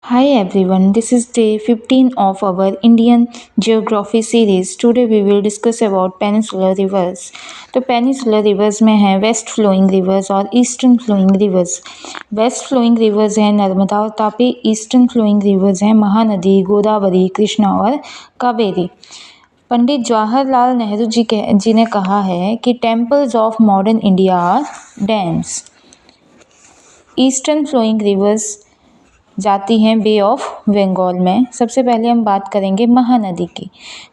Hi everyone, this is day 15 of our Indian Geography series. Today we will discuss about peninsular rivers. तो peninsular rivers में है west flowing rivers और eastern flowing rivers. West flowing rivers है नर्मदा और Tapi, eastern flowing rivers है महानदी, गोदावरी, कृष्णा और कावेरी। पंडित जवाहरलाल नेहरू जी ने कहा है कि temples of modern India are dams. Eastern flowing rivers जाती हैं बे ऑफ बंगाल में। सबसे पहले हम बात करेंगे महानदी की।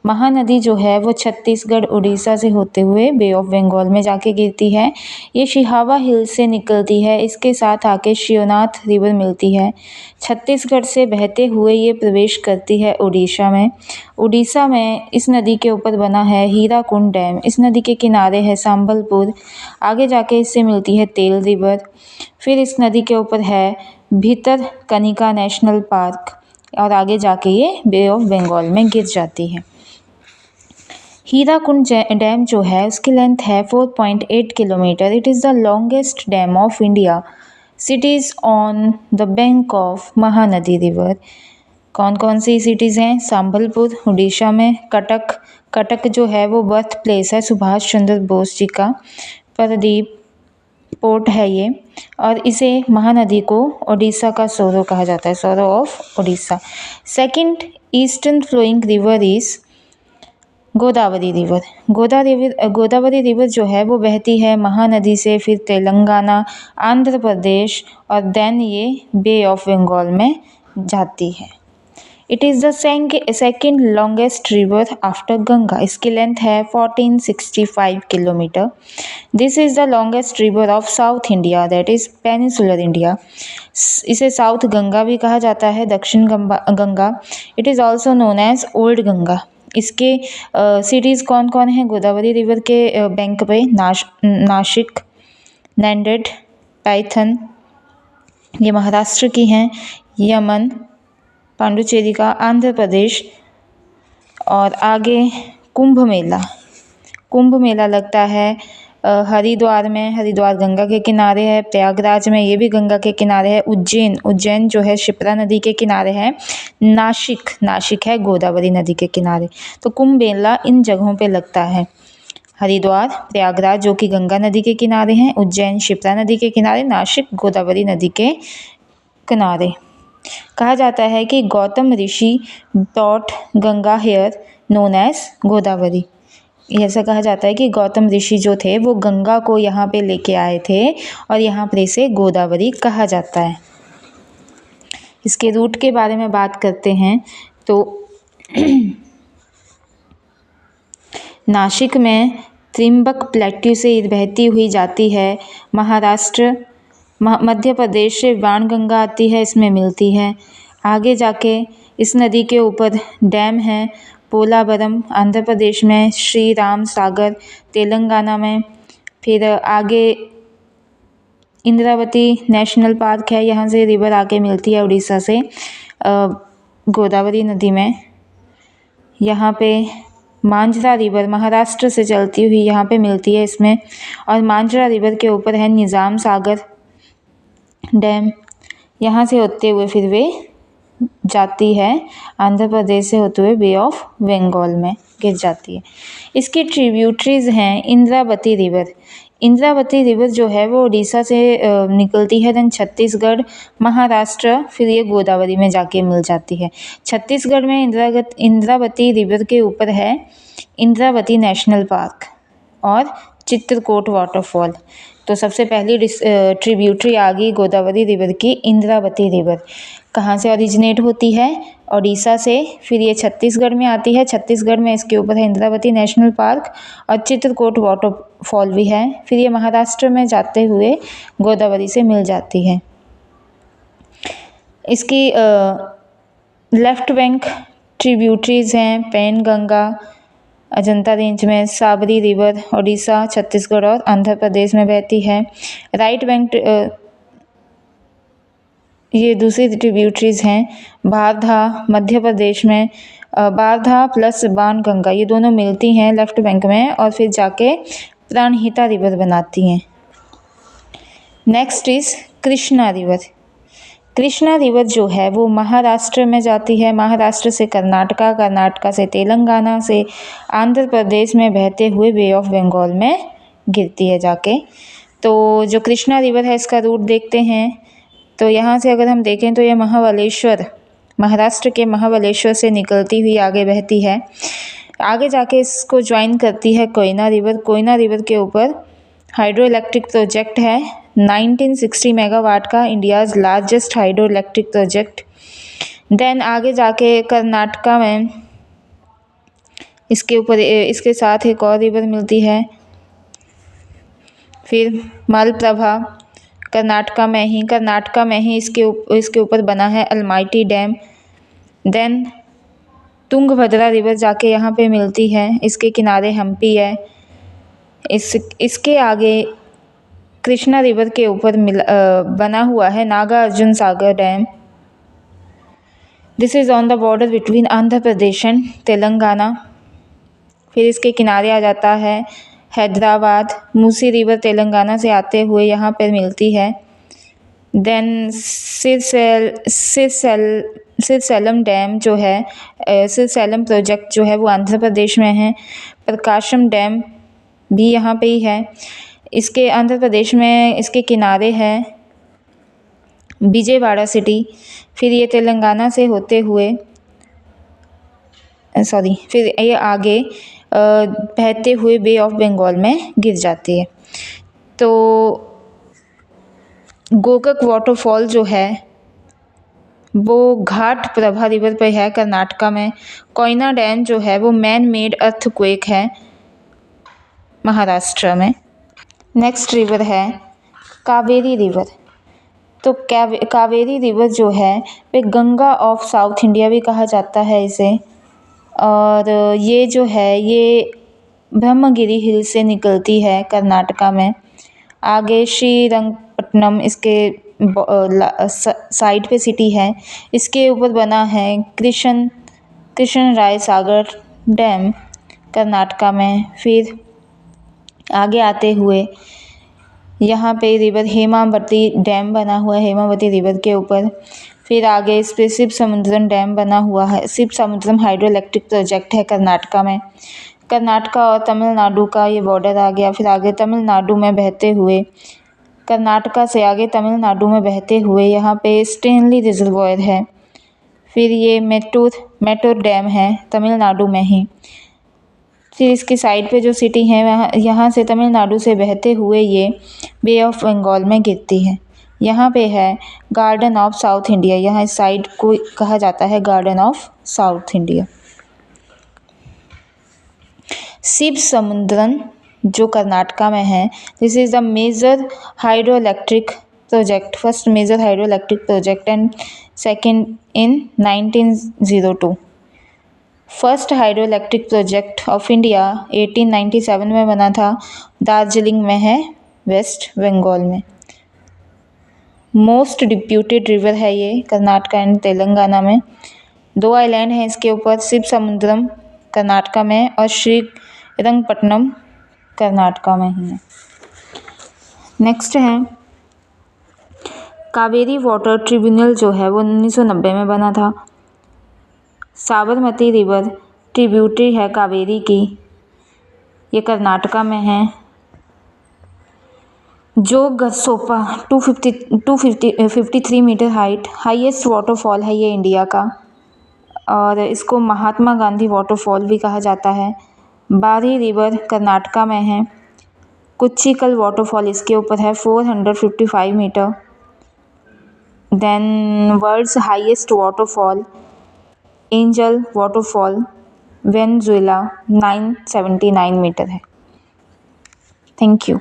महानदी जो है वो छत्तीसगढ़ उड़ीसा से होते हुए बे ऑफ बंगाल में जाके गिरती है। ये शिहावा हिल से निकलती है, इसके साथ आके शिवनाथ रिवर मिलती है। छत्तीसगढ़ से बहते हुए ये प्रवेश करती है उड़ीसा में। उड़ीसा में इस नदी के ऊपर बना है हीराकुंड डैम। इस नदी के किनारे है संबलपुर। आगे जाके इससे मिलती है तेल रिवर। फिर इस नदी के ऊपर है भितरकनिका नेशनल पार्क और आगे जाके ये बे ऑफ बंगाल में गिर जाती है। हीराकुंड डैम जो है उसकी लेंथ है 4.8 kilometre. It is the longest dam of India. Cities on the bank of Mahanadi river. कौन कौन सी सिटीज़ हैं? संबलपुर उड़ीसा में, कटक जो है वो बर्थ प्लेस है सुभाष चंद्र बोस जी का, पारादीप पोर्ट है ये, और इसे महानदी को ओडिशा का सोरो कहा जाता है, sorrow of Odisha. Second eastern flowing river is Godavari river. Godavari river जो है वो बहती है महानदी से, फिर तेलंगाना, आंध्र प्रदेश और देन ये बे ऑफ बंगाल में जाती है। It is the second longest river after Ganga. इसकी लेंथ है 1465 kilometre. This is the longest river of south India, that is peninsular India. इसे साउथ गंगा भी कहा जाता है, दक्षिण Ganga. It is also known as old Ganga. इसके सिटीज़ कौन कौन हैं? गोदावरी रिवर के बैंक पे नासिक, नैंडेड, पाइथन, ये महाराष्ट्र की हैं, यमन, पांडुचेरी का आंध्र प्रदेश, और आगे कुंभ मेला लगता है हरिद्वार में। हरिद्वार गंगा के किनारे है। प्रयागराज में, ये भी गंगा के किनारे है। उज्जैन जो है शिप्रा नदी के किनारे है। नासिक है गोदावरी नदी के किनारे। तो कुंभ मेला इन जगहों पे लगता है। हरिद्वार, प्रयागराज जो कि गंगा नदी के किनारे हैं, उज्जैन शिप्रा नदी के किनारे, नासिक गोदावरी नदी के किनारे। कहा जाता है कि Gautam Rishi brought Ganga here known as Godavari. ऐसा कहा जाता है कि गौतम ऋषि जो थे वो गंगा को यहाँ पे लेके आए थे और यहाँ पर इसे गोदावरी कहा जाता है। इसके रूट के बारे में बात करते हैं तो नासिक में त्रिम्बक प्लेट्यू से बहती हुई जाती है। महाराष्ट्र, मध्य प्रदेश से बाणगंगा आती है, इसमें मिलती है। आगे जाके इस नदी के ऊपर डैम है पोलावरम आंध्र प्रदेश में, श्री राम सागर तेलंगाना में। फिर आगे इंद्रावती नेशनल पार्क है, यहाँ से रिवर आके मिलती है उड़ीसा से गोदावरी नदी में। यहाँ पे मांजरा रिवर महाराष्ट्र से चलती हुई यहाँ पे मिलती है इसमें, और मांजरा रिवर के ऊपर है निज़ाम सागर डैम। यहाँ से होते हुए फिर वे जाती है आंध्र प्रदेश से होते हुए बे ऑफ बंगाल में गिर जाती है। इसकी ट्रिब्यूटरीज हैं इंद्रावती रिवर जो है वो उड़ीसा से निकलती है, देन छत्तीसगढ़, महाराष्ट्र, फिर ये गोदावरी में जाके मिल जाती है। छत्तीसगढ़ में इंद्रावती रिवर के ऊपर है इंद्रावती नेशनल पार्क और चित्रकूट वाटरफॉल। तो सबसे पहली ट्रिब्यूटरी आ गई गोदावरी रिवर की, इंद्रावती रिवर। कहाँ से ओरिजिनेट होती है? ओडिशा से। फिर ये छत्तीसगढ़ में आती है, छत्तीसगढ़ में इसके ऊपर है इंद्रावती नेशनल पार्क और चित्रकूट वाटरफॉल भी है। फिर ये महाराष्ट्र में जाते हुए गोदावरी से मिल जाती है। इसकी लेफ्ट बैंक ट्रिब्यूटरीज हैं पेनगंगा अजंता रेंज में, साबरी रिवर ओडिशा, छत्तीसगढ़ और आंध्र प्रदेश में बहती है। राइट बैंक ये दूसरी ट्रिब्यूटरीज हैं बारधा मध्य प्रदेश में, बारधा प्लस बाणगंगा ये दोनों मिलती हैं लेफ्ट बैंक में और फिर जाके प्राणहिता रिवर बनाती हैं। Next is Krishna river. Krishna river जो है वो महाराष्ट्र में जाती है, महाराष्ट्र से कर्नाटका, कर्नाटका से तेलंगाना, से आंध्र प्रदेश में बहते हुए बे ऑफ बंगाल में गिरती है जाके। तो जो कृष्णा रिवर है इसका रूट देखते हैं। तो यहाँ से अगर हम देखें तो ये महाबलेश्वर, महाराष्ट्र के महाबलेश्वर से निकलती हुई आगे बहती है, आगे जाके इसको ज्वाइन करती है कोयना रिवर। कोयना रिवर के ऊपर हाइड्रो इलेक्ट्रिक प्रोजेक्ट है 1960 मेगावाट का, India's largest hydro electric project. Then आगे जाके कर्नाटका में इसके ऊपर इसके साथ एक और रिवर मिलती है, फिर मलप्रभा कर्नाटका में ही इसके ऊपर बना है Almatti dam. Then Tungabhadra river जाके यहाँ पे मिलती है, इसके किनारे हम्पी है। इसके आगे कृष्णा रिवर के ऊपर बना हुआ है Nagarjuna Sagar dam. This is on the border between Andhra Pradesh and Telangana. फिर इसके किनारे आ जाता है हैदराबाद। मूसी रिवर तेलंगाना से आते हुए यहाँ पर मिलती है। देन सिरसैलम डैम जो है, सिरसैलम प्रोजेक्ट जो है वो आंध्र प्रदेश में है। प्रकाशम डैम भी यहाँ पे ही है। इसके आंध्र प्रदेश में इसके किनारे है विजयवाड़ा सिटी। फिर ये तेलंगाना से होते हुए फिर ये आगे बहते हुए बे ऑफ बंगाल में गिर जाती है। तो गोकक वाटरफॉल जो है वो घाट प्रभा रिवर पे है कर्नाटका में। कोयना डैम जो है वो मैन मेड अर्थक्वेक है महाराष्ट्र में। नेक्स्ट रिवर है कावेरी रिवर। तो कावेरी रिवर जो है वे गंगा ऑफ साउथ इंडिया भी कहा जाता है इसे। और ये जो है ये ब्रह्मगिरी हिल से निकलती है कर्नाटका में। आगे श्रीरंगपट्टनम इसके साइड पे सिटी है, इसके ऊपर बना है कृष्ण राय सागर डैम कर्नाटका में। फिर आगे आते हुए यहाँ पे रिवर हेमावती डैम बना हुआ है हेमावती रिवर के ऊपर। फिर आगे इस पे शिव समुद्रम डैम बना हुआ है, शिव समुद्रम हाइड्रो इलेक्ट्रिक प्रोजेक्ट है कर्नाटका में। कर्नाटका और तमिलनाडु का ये बॉर्डर आ गया। फिर आगे तमिलनाडु में बहते हुए, कर्नाटका से आगे तमिलनाडु में बहते हुए यहाँ पे स्टेनली रिजर्वॉयर है। फिर ये मेट्टूर डैम है तमिलनाडु में ही। फिर इसकी साइड पे जो सिटी है यहाँ से तमिलनाडु से बहते हुए ये बे ऑफ बंगाल में गिरती है। यहाँ पे है गार्डन ऑफ साउथ इंडिया, यहाँ इस साइड को कहा जाता है garden of south India. Shiva Samudram जो कर्नाटका में है, this is the major hydro electric project, first major hydro electric project and second in 1902। First hydro electric project of India 1897 में बना था, दार्जिलिंग में है वेस्ट बंगाल में। मोस्ट डिप्यूटेड रिवर है ये कर्नाटका एंड तेलंगाना में। 2 आइलैंड हैं इसके ऊपर, शिव समुद्रम कर्नाटका में और श्रीरंगपट्टनम कर्नाटका में ही है। नेक्स्ट है कावेरी वाटर ट्रिब्यूनल जो है वो 1990 में बना था। साबरमती रिवर ट्रिब्यूटरी है कावेरी की, ये कर्नाटका में है। जोग सोपा 253 मीटर हाईएस्ट वाटरफॉल है ये इंडिया का, और इसको महात्मा गांधी वाटरफॉल भी कहा जाता है। बारी रिवर कर्नाटका में है। कुच्चिकल वाटरफॉल इसके ऊपर है 455 metre. Then world's highest waterfall angel waterfall Venezuela 979 metre है। Thank you.